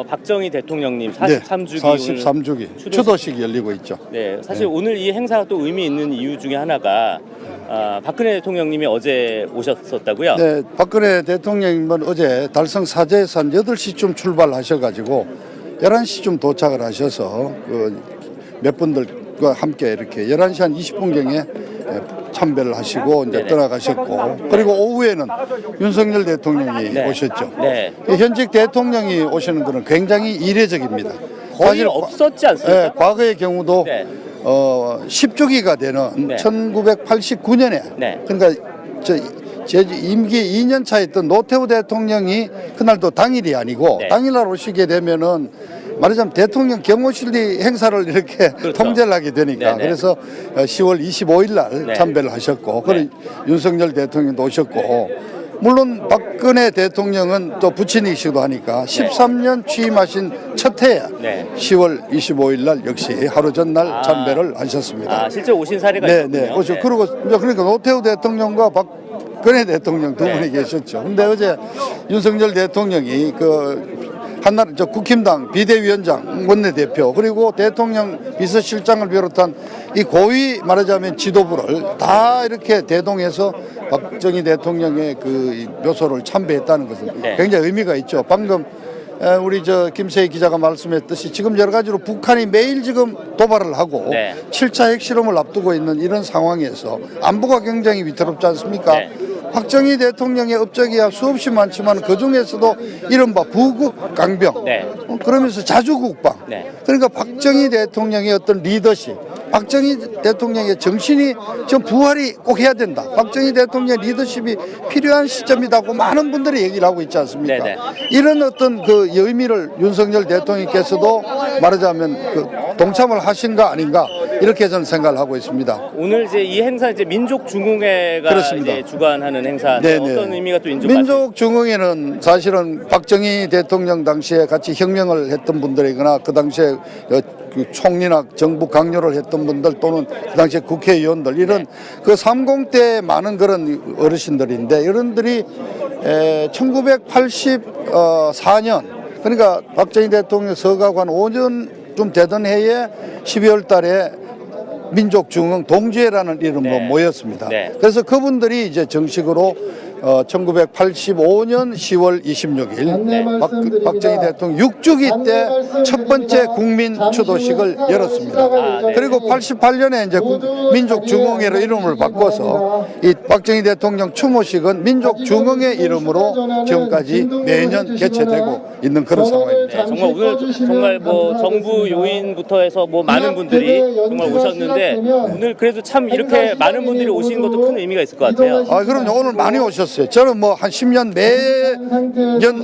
박정희 대통령님 43주기, 43주기 추도식이 열리고 있죠. 네, 사실 오늘 이 행사가 또 의미 있는 이유 중에 하나가 박근혜 대통령님이 어제 오셨었다고요? 네, 박근혜 대통령님은 어제 달성 사제에서 한 8시쯤 출발하셔가지고 11시쯤 도착을 하셔서 몇 분들과 함께 이렇게 11시 한 20분경에 참배를 하시고 이제 떠나가셨고, 그리고 오후에는 윤석열 대통령이 오셨죠. 네. 현직 대통령이 오시는 것은 굉장히 이례적입니다. 거의 없었지 않습니까? 네, 과거의 경우도 네. 10주기가 되는 1989년에 그러니까 제 임기 2년 차였던 노태우 대통령이 그날도 당일이 아니고 당일날 오시게 되면은 말하자면 대통령 경호실 행사를 이렇게 통제를 하게 되니까 그래서 10월 25일 날 참배를 하셨고, 그리고 윤석열 대통령도 오셨고, 물론 박근혜 대통령은 또 부친이시기도 하니까 13년 취임하신 첫 해에 10월 25일 날 역시 하루 전날 참배를 하셨습니다. 실제 오신 사례가 있군요. 그렇죠. 그리고 그러니까 노태우 대통령과 박근혜 대통령 두 분이 계셨죠. 근데 어제 윤석열 대통령이 한나라 국힘당 비대위원장 원내대표 그리고 대통령 비서실장을 비롯한 이 고위 말하자면 지도부를 다 이렇게 대동해서 박정희 대통령의 그 묘소를 참배했다는 것은 굉장히 의미가 있죠. 방금 우리 김세희 기자가 말씀했듯이 지금 여러 가지로 북한이 매일 지금 도발을 하고 7차 핵실험을 앞두고 있는 이런 상황에서 안보가 굉장히 위태롭지 않습니까? 박정희 대통령의 업적이야 수없이 많지만 그 중에서도 이른바 부국 강병, 그러면서 자주국방, 그러니까 박정희 대통령의 어떤 리더십, 박정희 대통령의 정신이 좀 부활이 꼭 해야 된다. 박정희 대통령의 리더십이 필요한 시점이라고 많은 분들이 얘기를 하고 있지 않습니까? 이런 어떤 그 의미를 윤석열 대통령께서도 말하자면 동참을 하신가 아닌가 이렇게 저는 생각을 하고 있습니다. 오늘 이제 이 행사 이제 민족중흥회가 이제 주관하는 행사인데 어떤 의미가 또 있는지. 민족중흥회는 사실은 박정희 대통령 당시에 같이 혁명을 했던 분들이거나 그 당시에 그 총리나 정부 강요를 했던 분들 또는 그 당시에 국회의원들 이런 그 30대 많은 그런 어르신들인데, 이런들이 1984년 그러니까 박정희 대통령 서거하고 한 5년쯤 되던 해에 12월 달에 민족중흥 동지회라는 이름으로 모였습니다. 그래서 그분들이 이제 정식으로 1985년 10월 26일 박정희 대통령 6주기 때 첫 번째 국민 추도식을 열었습니다. 그리고 88년에 이제 민족중흥회로 이름을 바꿔서 이 박정희 대통령 추모식은 민족중흥회 이름으로 지금까지 매년 개최되고 있는 그런 상황입니다. 정말 오늘 정말 뭐 정부 요인부터 해서 뭐 많은 분들이 정말 오셨는데, 오늘 그래도 참 이렇게 많은 분들이 오시는 것도 큰 의미가 있을 것 같아요. 그럼요. 오늘 많이 오셨어요. 저는 뭐 한 10년 매년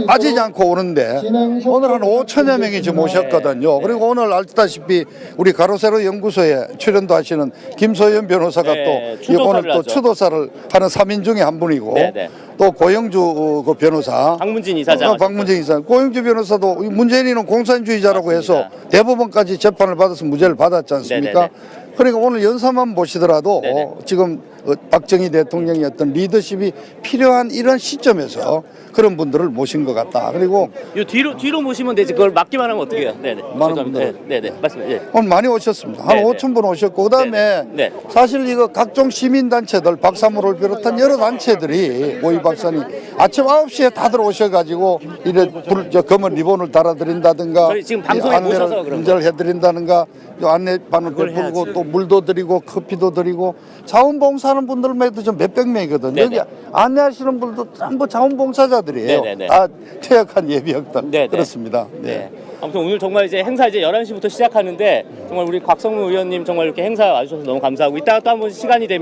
빠지지 않고 오는데 오늘 한 5천여 명이 지금 오셨거든요. 그리고 오늘 알다시피 우리 가로세로 연구소에 출연도 하시는 김소연 변호사가 또 오늘 또 추도사를 하는 3인 중에 한 분이고, 또 고영주 그 변호사, 박문진 이사장, 고영주 변호사도 문재인은 공산주의자라고 해서 대법원까지 재판을 받아서 무죄를 받았지 않습니까? 그러니까 오늘 연사만 보시더라도 지금 박정희 대통령의 어떤 리더십이 필요한 이런 시점에서 그런 분들을 모신 것 같다. 그리고 요 뒤로 모시면 되지. 그걸 막기만 하면 어떻게 해요? 많은 분들. 말씀해. 오늘 많이 오셨습니다. 한 5천 분 오셨고, 그다음에 사실 이거 각종 시민단체들, 박사모를 비롯한 여러 단체들이 오이 박사님 아침 9시에 다들 오셔가지고 이래 검은 리본을 달아드린다든가, 저희 지금 방송에 모셔서 그런 인제를 해드린다는가, 안내판을 베풀고 또 물도 드리고 커피도 드리고 자원봉사하는 분들만 해도 좀 몇백 명이거든요. 여기 안내하시는 분들도 전부 자원봉사자들이에요. 다 퇴역한 예비역들. 그렇습니다. 아무튼 오늘 정말 이제 행사 이제 11시부터 시작하는데 정말 우리 곽성무 의원님 정말 이렇게 행사 와주셔서 너무 감사하고, 이따가 또 한번 시간이 되면